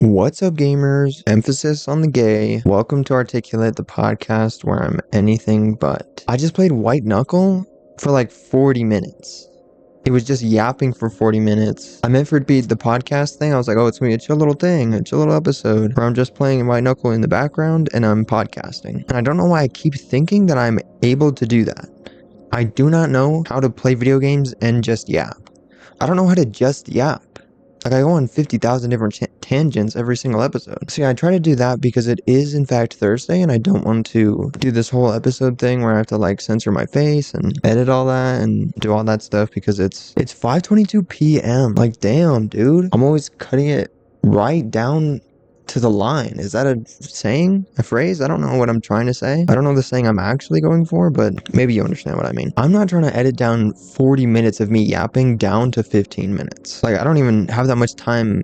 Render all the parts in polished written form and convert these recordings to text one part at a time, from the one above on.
What's up, gamers? Emphasis on the gay. Welcome to Articulate, the podcast where I'm anything but. I just played White Knuckle for like 40 minutes. It was just yapping for 40 minutes. I meant for it to be the podcast thing. I was like, oh, it's gonna be a chill little thing, a chill little episode where I'm just playing White Knuckle in the background and I'm podcasting. And I don't know why I keep thinking that I'm able to do that. I do not know how to play video games and just yap. I don't know how to just yap. Like, I go on 50,000 different tangents every single episode. So yeah, I try to do that because it is in fact Thursday and I don't want to do this whole episode thing where I have to like censor my face and edit all that and do all that stuff because it's 5:22 p.m. Like, damn, dude. I'm always cutting it right down to the line. Is that a saying? A phrase? I don't know what I'm trying to say. I don't know the saying I'm actually going for, but maybe you understand what I mean. I'm not trying to edit down 40 minutes of me yapping down to 15 minutes. Like, I don't even have that much time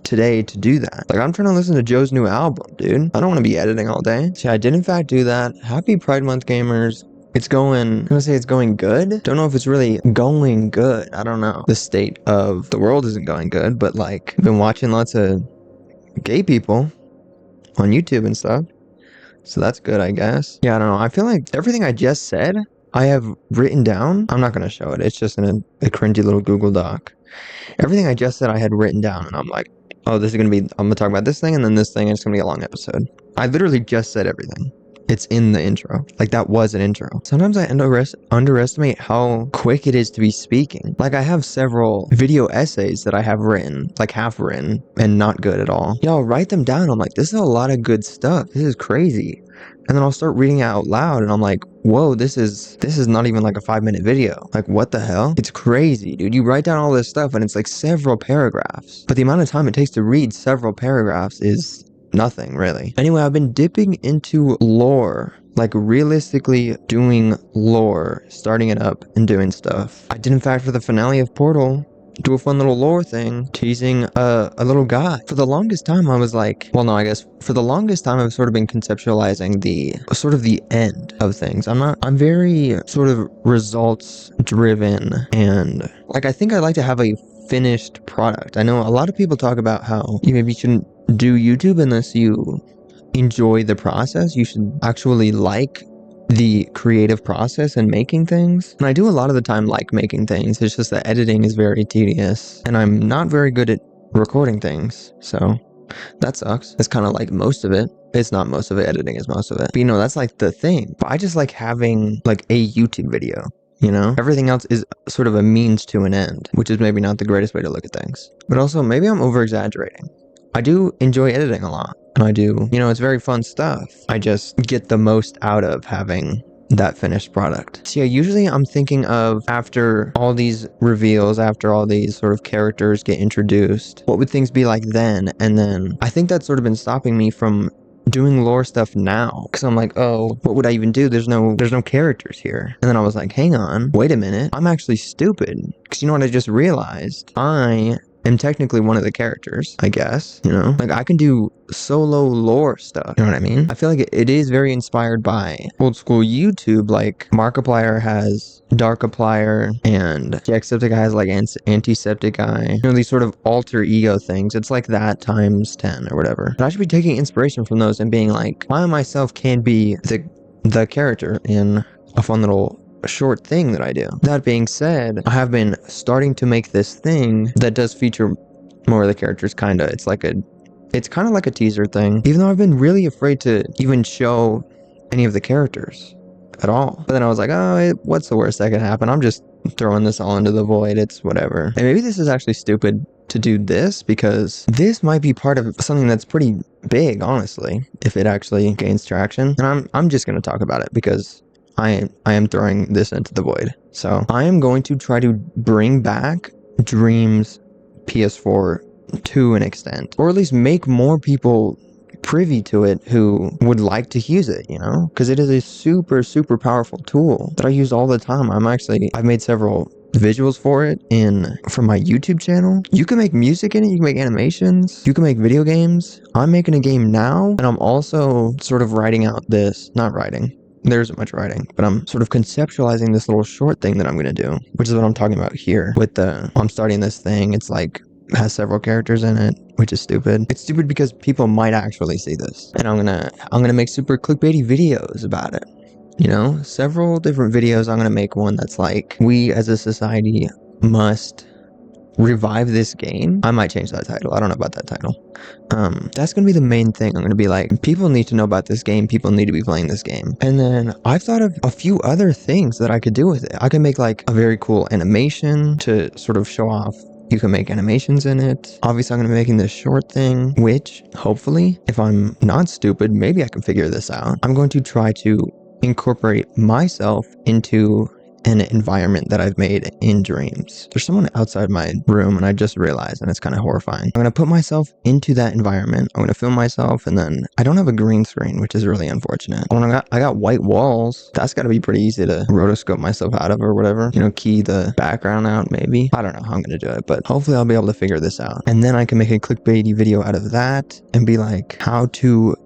today to do that. Like, I'm trying to listen to Joe's new album, dude. I don't want to be editing all day. So yeah, I did in fact do that. Happy Pride Month, gamers. I'm gonna say it's going good. Don't know if it's really going good. I don't know. The state of the world isn't going good, but like, I've been watching lots of gay people on YouTube and stuff, so that's good, I guess. Yeah, I don't know. I feel like everything I just said I have written down. I'm not gonna show it. It's just in a cringy little Google Doc. Everything I just said I had written down, and I'm like, oh, this is gonna be, I'm gonna talk about this thing and then this thing, and it's gonna be a long episode. I literally just said everything. It's in the intro. Like, that was an intro. Sometimes I underestimate how quick it is to be speaking. Like, I have several video essays that I have written, like half written, and not good at all. Yeah, I'll write them down. I'm like, this is a lot of good stuff. This is crazy. And then I'll start reading it out loud, and I'm like, whoa, this is not even like a 5-minute video. Like, what the hell? It's crazy, dude. You write down all this stuff, and it's like several paragraphs. But the amount of time it takes to read several paragraphs is nothing, really. Anyway, I've been dipping into lore, like realistically doing lore, starting it up and doing stuff. I did, in fact, for the finale of Portal, do a fun little lore thing, teasing a little guy. For the longest time, I was like, well, no, I guess for the longest time, I've sort of been conceptualizing the end of things. I'm very sort of results driven, and like, I think I like to have a finished product. I know a lot of people talk about how you maybe shouldn't do YouTube unless you enjoy the process. You should actually like the creative process and making things. And I do a lot of the time like making things. It's just that editing is very tedious and I'm not very good at recording things. So that sucks. It's kind of like most of it. It's not most of it. Editing is most of it. But you know, that's like the thing. But I just like having like a YouTube video. You know, everything else is sort of a means to an end, which is maybe not the greatest way to look at things. But also, maybe I'm over exaggerating. I do enjoy editing a lot, and I do, you know, it's very fun stuff. I just get the most out of having that finished product. So yeah, usually I'm thinking of, after all these reveals, after all these sort of characters get introduced, what would things be like then? And then I think that's sort of been stopping me from doing lore stuff now, because I'm like, oh, what would I even do? There's no characters here. And then I was like, hang on, wait a minute, I'm actually stupid, because you know what I just realized? I am technically one of the characters, I guess. You know, like, I can do solo lore stuff, you know what I mean? I feel like it is very inspired by old school YouTube. Like, Markiplier has Darkiplier, and Jacksepticeye has like Antisepticeye. You know, these sort of alter ego things. It's like that times 10 or whatever. But I should be taking inspiration from those and being like, I myself can be the character in a fun little short thing that I do. That being said, I have been starting to make this thing that does feature more of the characters, kinda. It's kind of like a teaser thing, even though I've been really afraid to even show any of the characters at all. But then I was like, oh, what's the worst that could happen? I'm just throwing this all into the void. It's whatever. And maybe this is actually stupid to do this, because this might be part of something that's pretty big, honestly, if it actually gains traction. And I'm just going to talk about it because I am throwing this into the void. So I am going to try to bring back Dream's PS4 to an extent, or at least make more people privy to it who would like to use it, you know, because it is a super, super powerful tool that I use all the time. I've made several visuals for it from my YouTube channel. You can make music in it, you can make animations, you can make video games. I'm making a game now, and I'm also sort of writing out this, not writing, there isn't much writing, but I'm sort of conceptualizing this little short thing that I'm going to do, which is what I'm talking about here with I'm starting this thing. It's like has several characters in it, which is stupid. It's stupid because people might actually see this, and I'm gonna make super clickbaity videos about it. You know, several different videos. I'm gonna make one that's like, we as a society must revive this game. I might change that title. I don't know about that title. That's gonna be the main thing. I'm gonna be like, people need to know about this game. People need to be playing this game. And then I've thought of a few other things that I could do with it. I can make like a very cool animation to sort of show off. You can make animations in it. Obviously, I'm going to be making this short thing, which hopefully, if I'm not stupid, maybe I can figure this out. I'm going to try to incorporate myself into an environment that I've made in dreams. There's someone outside my room and I just realized, and it's kind of horrifying. I'm going to put myself into that environment. I'm going to film myself, and then I don't have a green screen, which is really unfortunate. I got white walls. That's got to be pretty easy to rotoscope myself out of or whatever. You know, key the background out maybe. I don't know how I'm going to do it, but hopefully I'll be able to figure this out. And then I can make a clickbaity video out of that and be like, how to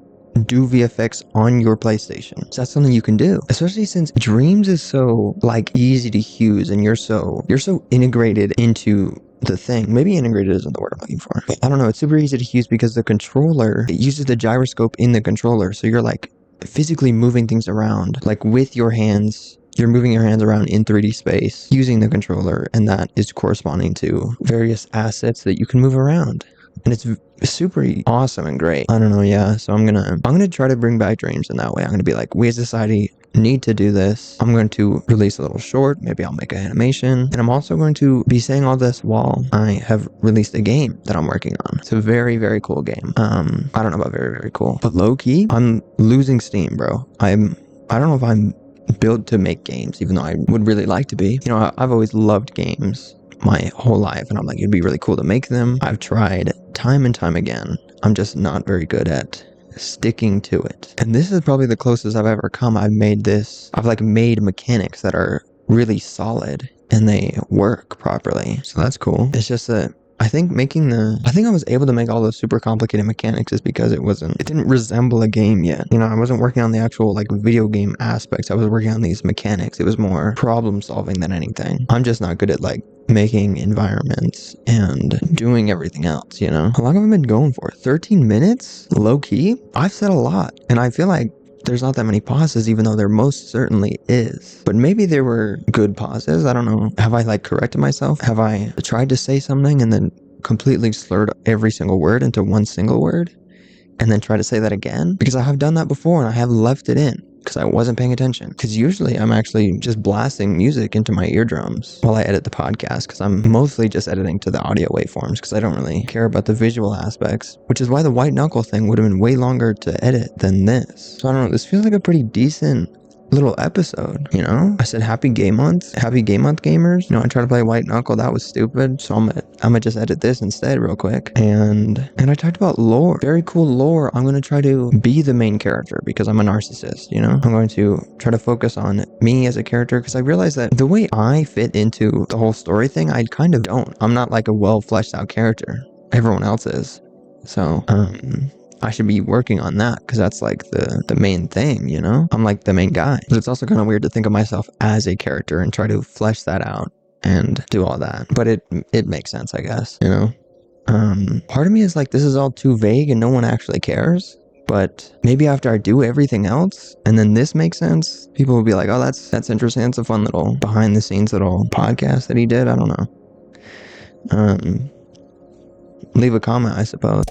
do VFX on your PlayStation. So that's something you can do, especially since Dreams is so like easy to use, and you're so integrated into the thing. Maybe integrated isn't the word I'm looking for. I don't know. It's super easy to use because the controller, it uses the gyroscope in the controller. So you're like physically moving things around, like with your hands. You're moving your hands around in 3D space using the controller, and that is corresponding to various assets that you can move around. And it's super awesome and great. I don't know, yeah. So I'm gonna try to bring back Dreams in that way. I'm gonna be like, we as a society need to do this. I'm going to release a little short. Maybe I'll make an animation. And I'm also going to be saying all this while I have released a game that I'm working on. It's a very, very cool game. I don't know about very, very cool, but low-key, I'm losing steam, bro. I don't know if I'm built to make games, even though I would really like to be. You know, I've always loved games my whole life, and I'm like, it'd be really cool to make them. I've tried time and time again. I'm just not very good at sticking to it. And this is probably the closest I've ever come. I've made mechanics that are really solid and they work properly. So that's cool. It's just that I think I was able to make all those super complicated mechanics is because it didn't resemble a game yet. You know, I wasn't working on the actual like video game aspects. I was working on these mechanics. It was more problem solving than anything. I'm just not good at like making environments and doing everything else, you know? How long have I been going for? 13 minutes? Low key? I've said a lot, and I feel like there's not that many pauses, even though there most certainly is. But maybe there were good pauses. I don't know. Have I like corrected myself? Have I tried to say something and then completely slurred every single word into one single word and then try to say that again? Because I have done that before and I have left it in because I wasn't paying attention. Because usually I'm actually just blasting music into my eardrums while I edit the podcast, because I'm mostly just editing to the audio waveforms because I don't really care about the visual aspects, which is why the white knuckle thing would have been way longer to edit than this. So I don't know, this feels like a pretty decent little episode, you know? I said happy game month gamers. You know, I tried to play white knuckle, that was stupid, so I'm gonna just edit this instead real quick. And I talked about lore, very cool lore. I'm gonna try to be the main character because I'm a narcissist, you know? I'm going to try to focus on me as a character because I realized that the way I fit into the whole story thing, I kind of don't. I'm not like a well fleshed out character. Everyone else is. So, I should be working on that because that's like the main thing, you know? I'm like the main guy. But it's also kind of weird to think of myself as a character and try to flesh that out and do all that. But it makes sense, I guess, you know? Part of me is like, this is all too vague and no one actually cares. But maybe after I do everything else and then this makes sense, people will be like, oh, that's interesting. That's a fun little behind the scenes little podcast that he did. I don't know. Leave a comment, I suppose.